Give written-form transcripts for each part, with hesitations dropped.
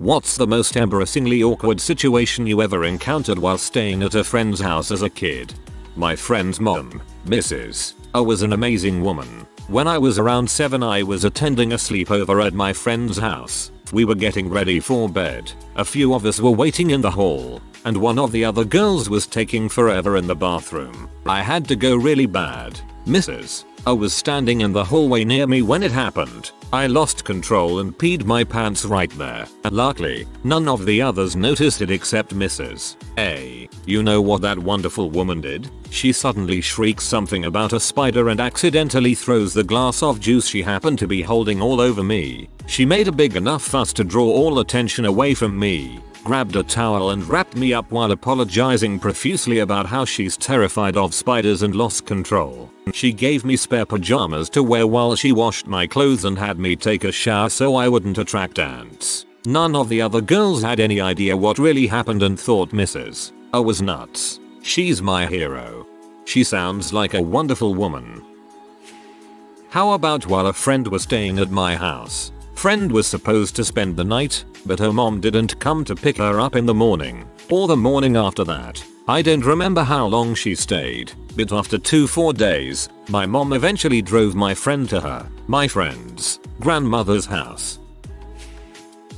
What's the most embarrassingly awkward situation you ever encountered while staying at a friend's house as a kid? My friend's mom, Mrs. O, was an amazing woman. When I was around 7, I was attending a sleepover at my friend's house. We were getting ready for bed. A few of us were waiting in the hall, and one of the other girls was taking forever in the bathroom. I had to go really bad. Mrs. O was standing in the hallway near me when it happened. I lost control and peed my pants right there. And luckily, none of the others noticed it except Mrs. A. You know what that wonderful woman did? She suddenly shrieks something about a spider and accidentally throws the glass of juice she happened to be holding all over me. She made a big enough fuss to draw all attention away from me, grabbed a towel and wrapped me up while apologizing profusely about how she's terrified of spiders and lost control. She gave me spare pajamas to wear while she washed my clothes and had me take a shower so I wouldn't attract ants. None of the other girls had any idea what really happened and thought Mrs. O was nuts. She's my hero. She sounds like a wonderful woman. How about while a friend was staying at my house? Friend was supposed to spend the night, but her mom didn't come to pick her up in the morning, or the morning after that. I don't remember how long she stayed, but after 4 days, my mom eventually drove my friend to her, my friend's, grandmother's house.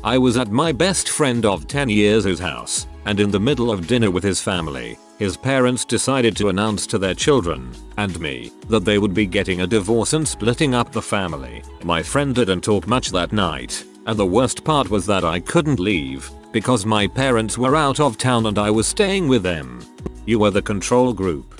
I was at my best friend of 10 years' house, and in the middle of dinner with his family, his parents decided to announce to their children, and me, that they would be getting a divorce and splitting up the family. My friend didn't talk much that night, and the worst part was that I couldn't leave, because my parents were out of town and I was staying with them. You were the control group.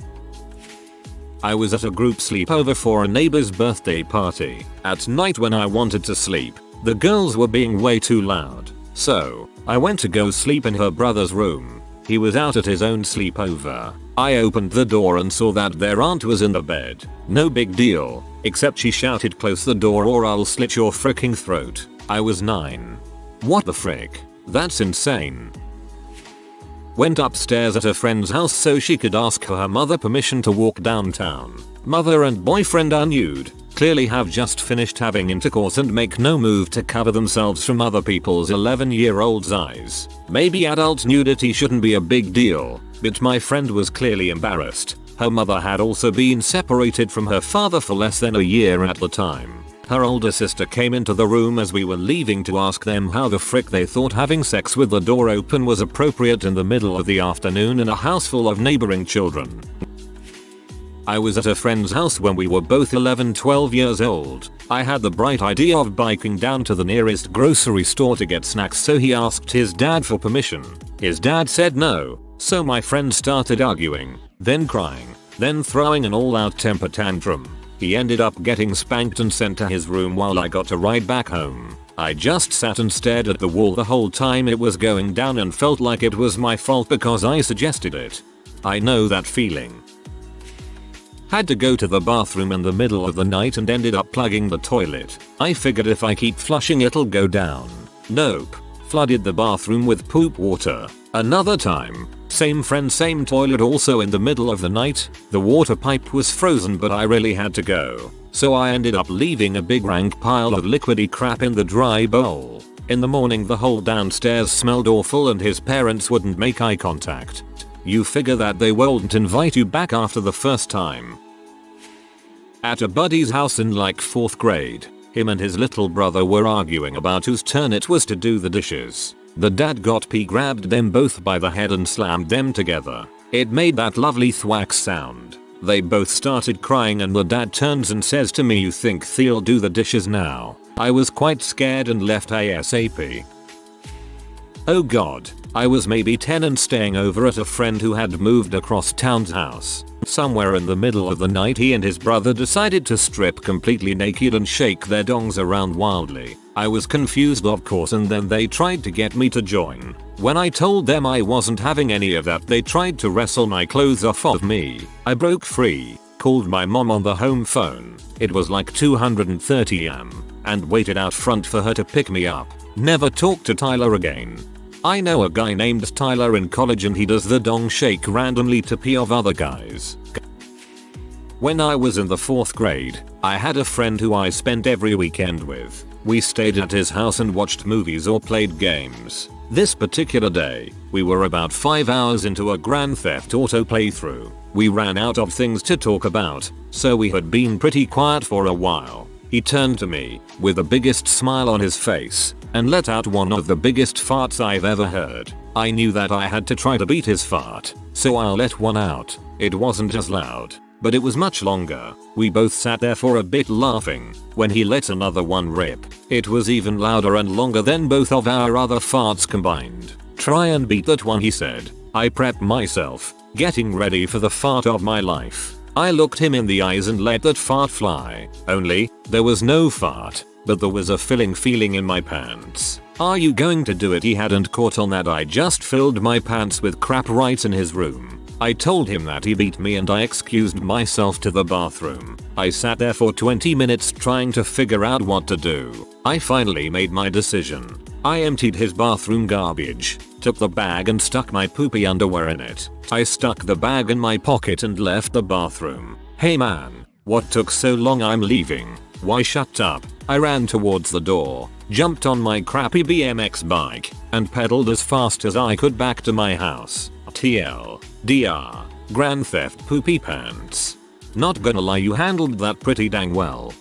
I was at a group sleepover for a neighbor's birthday party. At night when I wanted to sleep, the girls were being way too loud. So, I went to go sleep in her brother's room. He was out at his own sleepover. I opened the door and saw that their aunt was in the bed. No big deal, except she shouted, "Close the door or I'll slit your fricking throat." I was 9. What the frick? That's insane. Went upstairs at a friend's house so she could ask her mother permission to walk downtown. Mother and boyfriend are nude, clearly have just finished having intercourse and make no move to cover themselves from other people's 11-year-old's eyes. Maybe adult nudity shouldn't be a big deal, but my friend was clearly embarrassed. Her mother had also been separated from her father for less than a year at the time. Her older sister came into the room as we were leaving to ask them how the frick they thought having sex with the door open was appropriate in the middle of the afternoon in a house full of neighboring children. I was at a friend's house when we were both 11-12 years old. I had the bright idea of biking down to the nearest grocery store to get snacks, so he asked his dad for permission. His dad said no, so my friend started arguing, then crying, then throwing an all-out temper tantrum. He ended up getting spanked and sent to his room while I got a ride back home. I just sat and stared at the wall the whole time it was going down and felt like it was my fault because I suggested it. I know that feeling. Had to go to the bathroom in the middle of the night and ended up plugging the toilet. I figured if I keep flushing it'll go down. Nope. Flooded the bathroom with poop water. Another time, same friend, same toilet, also in the middle of the night. The water pipe was frozen but I really had to go, so I ended up leaving a big rank pile of liquidy crap in the dry bowl. In the morning the whole downstairs smelled awful and his parents wouldn't make eye contact. You figure that they won't invite you back after the first time. At a buddy's house in like 4th grade, him and his little brother were arguing about whose turn it was to do the dishes. The dad got pee, grabbed them both by the head and slammed them together. It made that lovely thwack sound. They both started crying and the dad turns and says to me, "You think Thea'll do the dishes now?" I was quite scared and left ASAP. Oh god, I was maybe 10 and staying over at a friend who had moved across town's house. Somewhere in the middle of the night he and his brother decided to strip completely naked and shake their dongs around wildly. I was confused of course, and then they tried to get me to join. When I told them I wasn't having any of that, they tried to wrestle my clothes off of me. I broke free, called my mom on the home phone. It was like 2:30 am, and waited out front for her to pick me up. Never talked to Tyler again. I know a guy named Tyler in college and he does the dong shake randomly to pee of other guys. When I was in the 4th grade, I had a friend who I spent every weekend with. We stayed at his house and watched movies or played games. This particular day, we were about 5 hours into a Grand Theft Auto playthrough. We ran out of things to talk about, so we had been pretty quiet for a while. He turned to me, with the biggest smile on his face, and let out one of the biggest farts I've ever heard. I knew that I had to try to beat his fart, so I let one out. It wasn't as loud, but it was much longer. We both sat there for a bit laughing. When he let another one rip, it was even louder and longer than both of our other farts combined. "Try and beat that one," he said. I prepped myself, getting ready for the fart of my life. I looked him in the eyes and let that fart fly. Only, there was no fart, but there was a filling feeling in my pants. "Are you going to do it?" He hadn't caught on that I just filled my pants with crap right in his room. I told him that he beat me and I excused myself to the bathroom. I sat there for 20 minutes trying to figure out what to do. I finally made my decision. I emptied his bathroom garbage, took the bag and stuck my poopy underwear in it. I stuck the bag in my pocket and left the bathroom. "Hey man, what took so long? I'm leaving." "Why, shut up." I ran towards the door, jumped on my crappy BMX bike, and pedaled as fast as I could back to my house. TLDR, Grand Theft Poopy Pants. Not gonna lie, you handled that pretty dang well.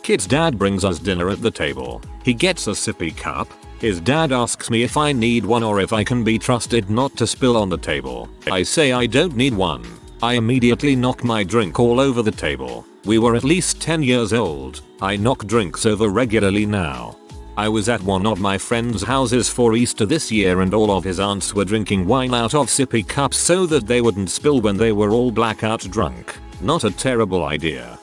Kid's dad brings us dinner at the table. He gets a sippy cup. His dad asks me if I need one or if I can be trusted not to spill on the table. I say I don't need one. I immediately knock my drink all over the table. We were at least 10 years old. I knock drinks over regularly now. I was at one of my friend's houses for Easter this year and all of his aunts were drinking wine out of sippy cups so that they wouldn't spill when they were all blackout drunk. Not a terrible idea.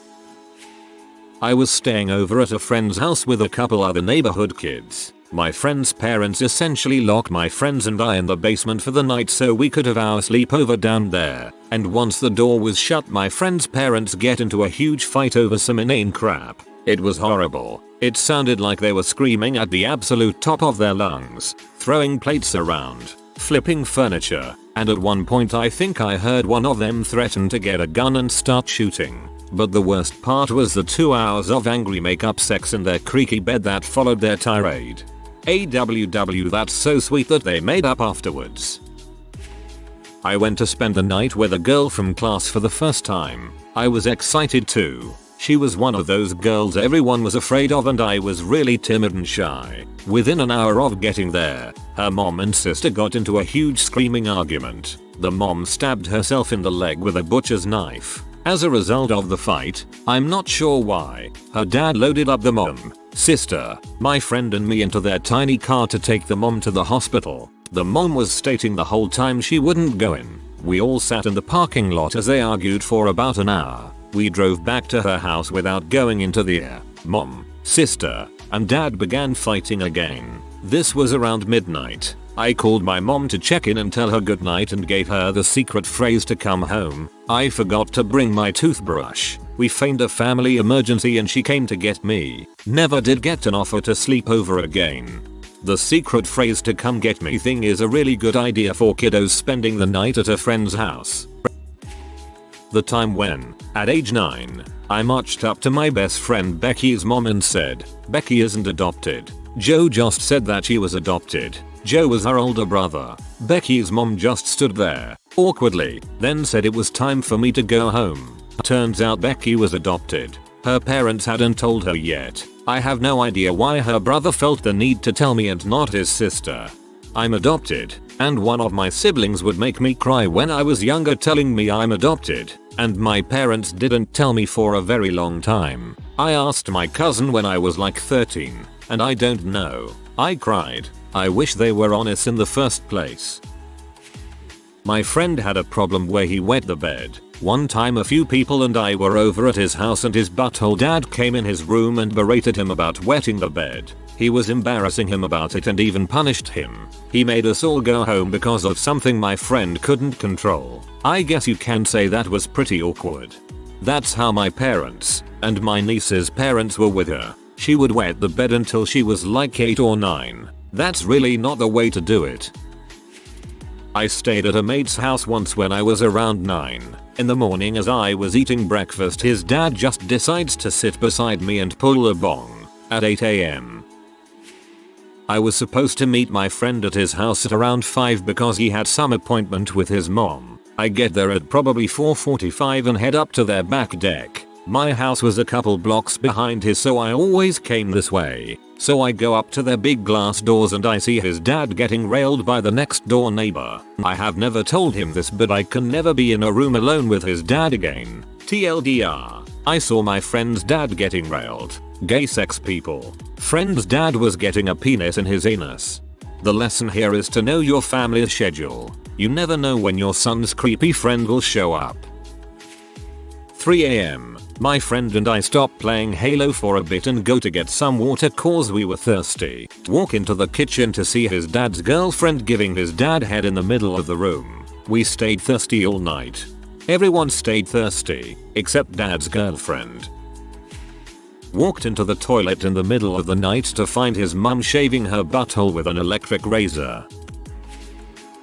I was staying over at a friend's house with a couple other neighborhood kids. My friend's parents essentially locked my friends and I in the basement for the night so we could have our sleepover down there. And once the door was shut, my friend's parents get into a huge fight over some inane crap. It was horrible. It sounded like they were screaming at the absolute top of their lungs, throwing plates around, flipping furniture, and at one point I think I heard one of them threaten to get a gun and start shooting. But the worst part was the 2 hours of angry make-up sex in their creaky bed that followed their tirade. AWW, that's so sweet that they made up afterwards. I went to spend the night with a girl from class for the first time. I was excited too. She was one of those girls everyone was afraid of and I was really timid and shy. Within an hour of getting there, her mom and sister got into a huge screaming argument. The mom stabbed herself in the leg with a butcher's knife. As a result of the fight, I'm not sure why, her dad loaded up the mom, sister, my friend and me into their tiny car to take the mom to the hospital. The mom was stating the whole time she wouldn't go in. We all sat in the parking lot as they argued for about an hour. We drove back to her house without going into the air. Mom, sister, and dad began fighting again. This was around midnight. I called my mom to check in and tell her goodnight and gave her the secret phrase to come home. I forgot to bring my toothbrush. We feigned a family emergency and she came to get me. Never did get an offer to sleep over again. The secret phrase to come get me thing is a really good idea for kiddos spending the night at a friend's house. The time when, at age 9, I marched up to my best friend Becky's mom and said, "Becky isn't adopted. Joe just said that she was adopted." Joe was her older brother. Becky's mom just stood there, awkwardly, then said it was time for me to go home. Turns out Becky was adopted. Her parents hadn't told her yet. I have no idea why her brother felt the need to tell me and not his sister. I'm adopted, and one of my siblings would make me cry when I was younger telling me I'm adopted, and my parents didn't tell me for a very long time. I asked my cousin when I was like 13, and I don't know. I cried. I wish they were honest in the first place. My friend had a problem where he wet the bed. One time a few people and I were over at his house and his butthole dad came in his room and berated him about wetting the bed. He was embarrassing him about it and even punished him. He made us all go home because of something my friend couldn't control. I guess you can say that was pretty awkward. That's how my parents, and my niece's parents were with her. She would wet the bed until she was like 8 or 9. That's really not the way to do it. I stayed at a mate's house once when I was around 9. In the morning as I was eating breakfast, his dad just decides to sit beside me and pull a bong. at 8 a.m. I was supposed to meet my friend at his house at around 5 because he had some appointment with his mom. I get there at probably 4:45 and head up to their back deck. My house was a couple blocks behind his, so I always came this way. So I go up to their big glass doors and I see his dad getting railed by the next door neighbor. I have never told him this, but I can never be in a room alone with his dad again. TLDR. I saw my friend's dad getting railed. Gay sex people. Friend's dad was getting a penis in his anus. The lesson here is to know your family's schedule. You never know when your son's creepy friend will show up. 3 a.m. My friend and I stop playing Halo for a bit and go to get some water cause we were thirsty. Walk into the kitchen to see his dad's girlfriend giving his dad head in the middle of the room. We stayed thirsty all night. Everyone stayed thirsty, except dad's girlfriend. Walked into the toilet in the middle of the night to find his mum shaving her butthole with an electric razor.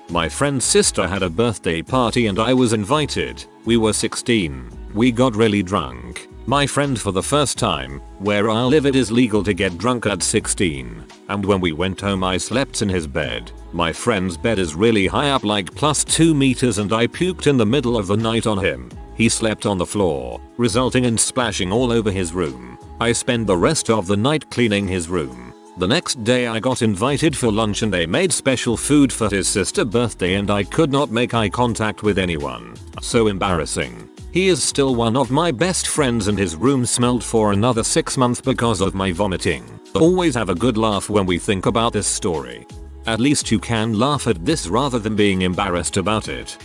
My friend's sister had a birthday party and I was invited. We were 16. We got really drunk. My friend, for the first time, where I live it is legal to get drunk at 16. And when we went home I slept in his bed. My friend's bed is really high up, like +2 meters, and I puked in the middle of the night on him. He slept on the floor, resulting in splashing all over his room. I spent the rest of the night cleaning his room. The next day I got invited for lunch and they made special food for his sister's birthday and I could not make eye contact with anyone. So embarrassing. He is still one of my best friends and his room smelled for another 6 months because of my vomiting. Always have a good laugh when we think about this story. At least you can laugh at this rather than being embarrassed about it.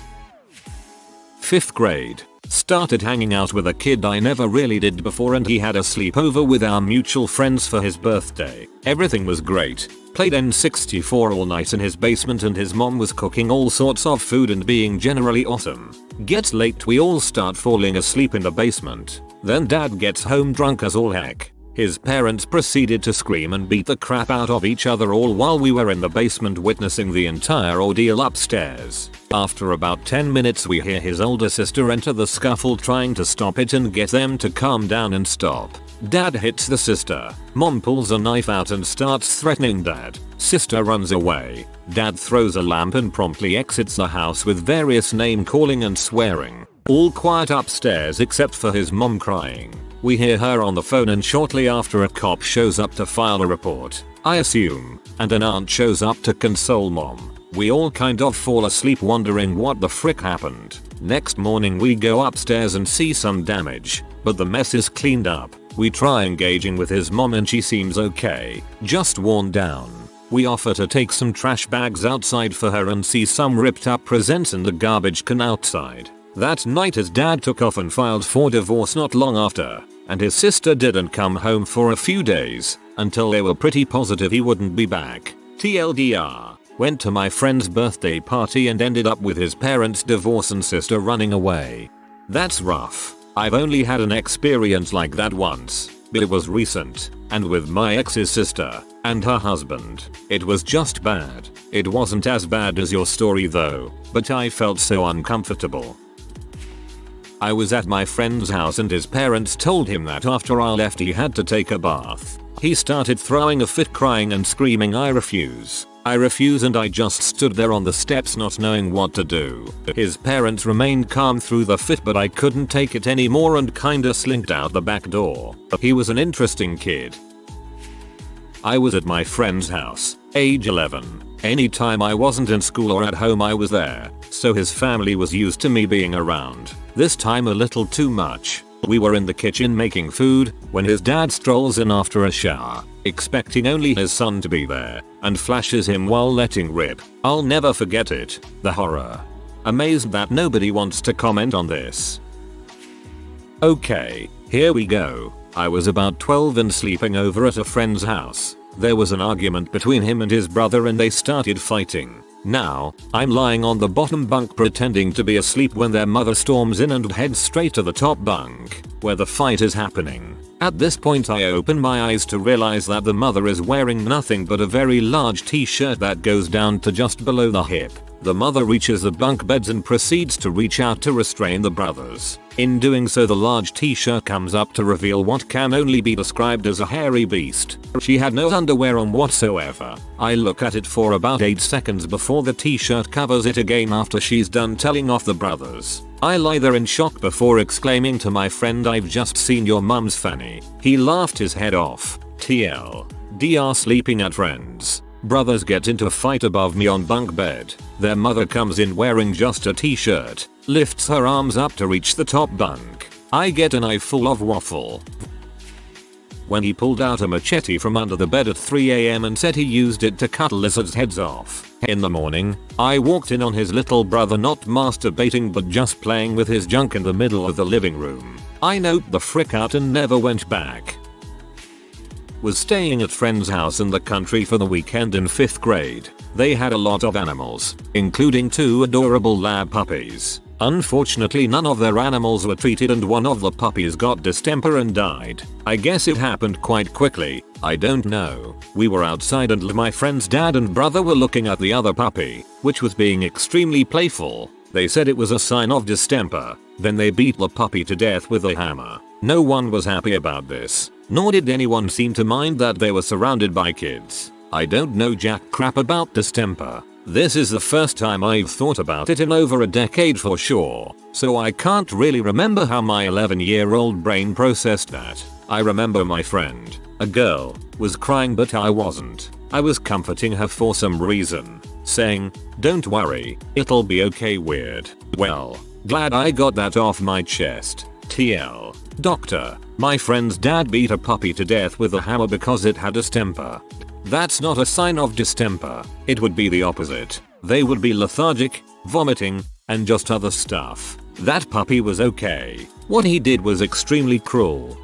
5th grade. Started hanging out with a kid I never really did before and he had a sleepover with our mutual friends for his birthday. Everything was great. Played N64 all night in his basement and his mom was cooking all sorts of food and being generally awesome. Gets late, we all start falling asleep in the basement. Then dad gets home drunk as all heck. His parents proceeded to scream and beat the crap out of each other all while we were in the basement witnessing the entire ordeal upstairs. After about 10 minutes we hear his older sister enter the scuffle trying to stop it and get them to calm down and stop. Dad hits the sister. Mom pulls a knife out and starts threatening dad. Sister runs away. Dad throws a lamp and promptly exits the house with various name calling and swearing. All quiet upstairs except for his mom crying. We hear her on the phone and shortly after a cop shows up to file a report, I assume, and an aunt shows up to console mom. We all kind of fall asleep wondering what the frick happened. Next morning we go upstairs and see some damage, but the mess is cleaned up. We try engaging with his mom and she seems okay, just worn down. We offer to take some trash bags outside for her and see some ripped up presents in the garbage can outside. That night his dad took off and filed for divorce not long after, and his sister didn't come home for a few days, until they were pretty positive he wouldn't be back. TLDR. Went to my friend's birthday party and ended up with his parents' divorce and sister running away. That's rough. I've only had an experience like that once, but it was recent, and with my ex's sister and her husband. It was just bad. It wasn't as bad as your story though, but I felt so uncomfortable. I was at my friend's house and his parents told him that after I left he had to take a bath. He started throwing a fit, crying and screaming, I refuse, and I just stood there on the steps not knowing what to do. His parents remained calm through the fit, but I couldn't take it anymore and kinda slinked out the back door. He was an interesting kid. I was at my friend's house, age 11. Anytime I wasn't in school or at home I was there, so his family was used to me being around. This time a little too much. We were in the kitchen making food when his dad strolls in after a shower, expecting only his son to be there, and flashes him while letting rip. I'll never forget it, the horror. Amazed that nobody wants to comment on this. Okay, here we go. I was about 12 and sleeping over at a friend's house. There was an argument between him and his brother and they started fighting. Now, I'm lying on the bottom bunk pretending to be asleep when their mother storms in and heads straight to the top bunk, where the fight is happening. At this point I open my eyes to realize that the mother is wearing nothing but a very large t-shirt that goes down to just below the hip. The mother reaches the bunk beds and proceeds to reach out to restrain the brothers. In doing so, the large t-shirt comes up to reveal what can only be described as a hairy beast. She had no underwear on whatsoever. I look at it for about 8 seconds before the t-shirt covers it again after she's done telling off the brothers. I lie there in shock before exclaiming to my friend, "I've just seen your mum's fanny." He laughed his head off. TLDR sleeping at friends. Brothers get into a fight above me on bunk bed. Their mother comes in wearing just a t-shirt, lifts her arms up to reach the top bunk. I get an eyeful of waffle when he pulled out a machete from under the bed at 3 AM and said he used it to cut lizards' heads off. In the morning, I walked in on his little brother not masturbating but just playing with his junk in the middle of the living room. I noped the frick out and never went back. Was staying at friend's house in the country for the weekend in 5th grade. They had a lot of animals, including 2 adorable lab puppies. Unfortunately, none of their animals were treated and one of the puppies got distemper and died. I guess it happened quite quickly, I don't know. We were outside and my friend's dad and brother were looking at the other puppy, which was being extremely playful. They said it was a sign of distemper. Then they beat the puppy to death with a hammer. No one was happy about this, nor did anyone seem to mind that they were surrounded by kids. I don't know jack crap about distemper. This is the first time I've thought about it in over a decade for sure, so I can't really remember how my 11-year-old brain processed that. I remember my friend, a girl, was crying but I wasn't. I was comforting her for some reason, saying, "Don't worry, it'll be okay, weird." Well, glad I got that off my chest. TL. Doctor, my friend's dad beat a puppy to death with a hammer because it had distemper. That's not a sign of distemper. It would be the opposite. They would be lethargic, vomiting, and just other stuff. That puppy was okay. What he did was extremely cruel.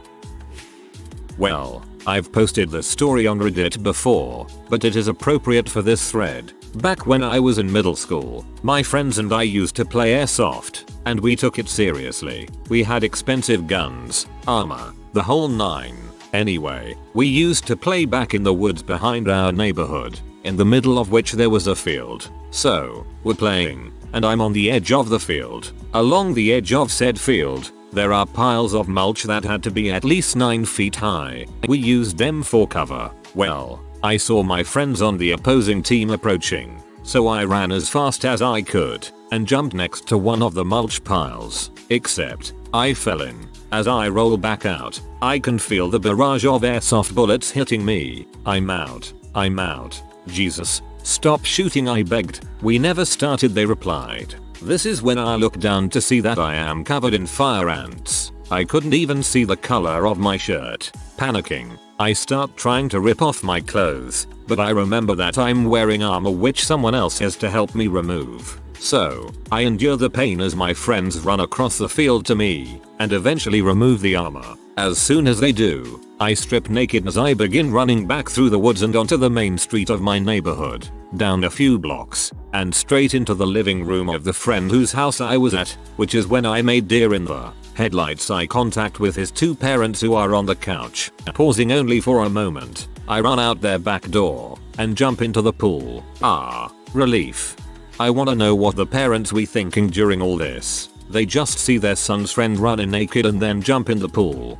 Well, I've posted this story on Reddit before, but it is appropriate for this thread. Back when I was in middle school, my friends and I used to play airsoft, and we took it seriously. We had expensive guns, armor, the whole nine. Anyway, we used to play back in the woods behind our neighborhood, in the middle of which there was a field. So, we're playing, and I'm on the edge of the field. Along the edge of said field, there are piles of mulch that had to be at least 9 feet high. We used them for cover. Well, I saw my friends on the opposing team approaching, so I ran as fast as I could and jumped next to one of the mulch piles. Except, I fell in. As I roll back out, I can feel the barrage of airsoft bullets hitting me. I'm out. I'm out. Jesus, stop shooting, I begged. We never started, they replied. This is when I look down to see that I am covered in fire ants. I couldn't even see the color of my shirt. Panicking, I start trying to rip off my clothes, but I remember that I'm wearing armor which someone else has to help me remove. So, I endure the pain as my friends run across the field to me, and eventually remove the armor. As soon as they do, I strip naked as I begin running back through the woods and onto the main street of my neighborhood, down a few blocks, and straight into the living room of the friend whose house I was at, which is when I made deer in the headlights eye contact with his 2 parents who are on the couch. Pausing only for a moment, I run out their back door, and jump into the pool. Ah, relief. I wanna know what the parents were thinking during all this. They just see their son's friend running naked and then jump in the pool.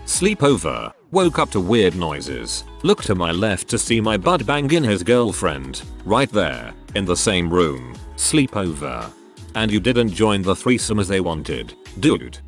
Sleepover. Woke up to weird noises. Look to my left to see my bud banging his girlfriend. Right there, in the same room. Sleepover. And you didn't join the threesome as they wanted, dude.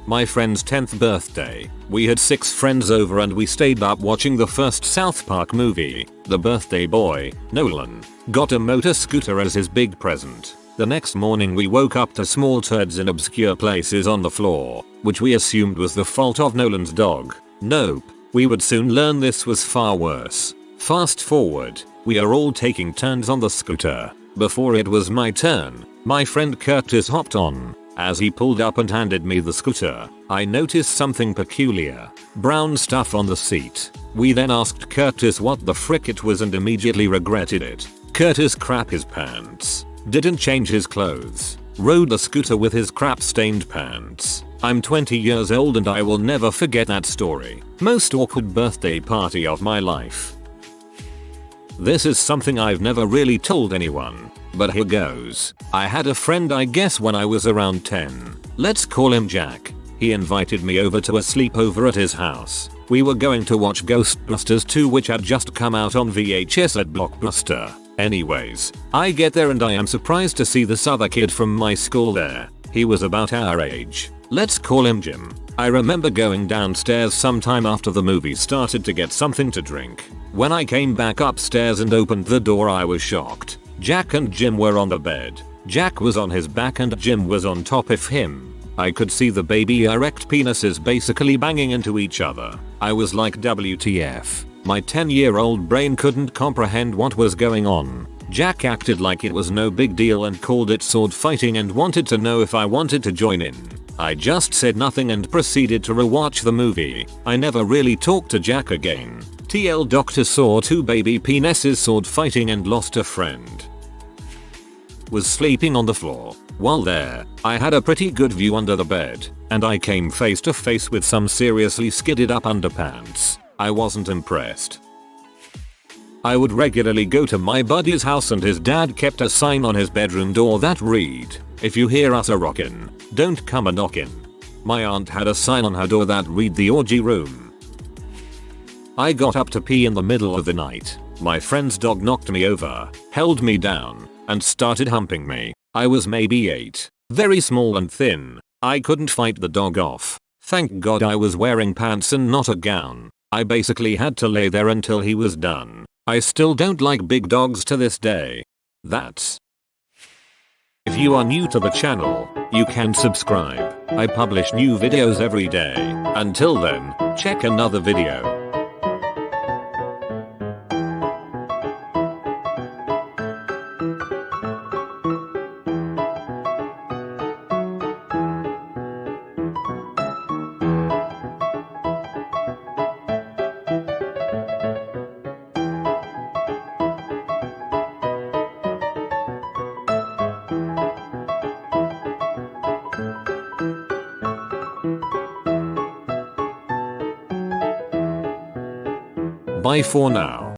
My friend's 10th birthday. We had 6 friends over and we stayed up watching the first South Park movie. The birthday boy, Nolan, got a motor scooter as his big present. The next morning we woke up to small turds in obscure places on the floor, which we assumed was the fault of Nolan's dog. Nope, we would soon learn this was far worse. Fast forward, we are all taking turns on the scooter. Before it was my turn, my friend Curtis hopped on. As he pulled up and handed me the scooter, I noticed something peculiar. Brown stuff on the seat. We then asked Curtis what the frick it was and immediately regretted it. Curtis crapped his pants. Didn't change his clothes. Rode the scooter with his crap stained pants. I'm 20 years old and I will never forget that story. Most awkward birthday party of my life. This is something I've never really told anyone. But here goes. I had a friend I guess when I was around 10. Let's call him Jack. He invited me over to a sleepover at his house. We were going to watch Ghostbusters 2, which had just come out on VHS at Blockbuster. Anyways, I get there and I am surprised to see this other kid from my school there. He was about our age. Let's call him Jim. I remember going downstairs sometime after the movie started to get something to drink. When I came back upstairs and opened the door, I was shocked. Jack and Jim were on the bed. Jack was on his back and Jim was on top of him. I could see the baby erect penises basically banging into each other. I was like, WTF. My 10-year-old brain couldn't comprehend what was going on. Jack acted like it was no big deal and called it sword fighting and wanted to know if I wanted to join in. I just said nothing and proceeded to rewatch the movie. I never really talked to Jack again. TL Doctor saw two baby penises sword fighting and lost a friend. Was sleeping on the floor. While there, I had a pretty good view under the bed, and I came face to face with some seriously skidded up underpants. I wasn't impressed. I would regularly go to my buddy's house and his dad kept a sign on his bedroom door that read, "If you hear us a rockin', don't come a knockin'." My aunt had a sign on her door that read "The Orgy Room." I got up to pee in the middle of the night. My friend's dog knocked me over, held me down, and started humping me. I was maybe 8. Very small and thin. I couldn't fight the dog off. Thank God I was wearing pants and not a gown. I basically had to lay there until he was done. I still don't like big dogs to this day. That's. If you are new to the channel, you can subscribe. I publish new videos every day. Until then, check another video. Bye for now.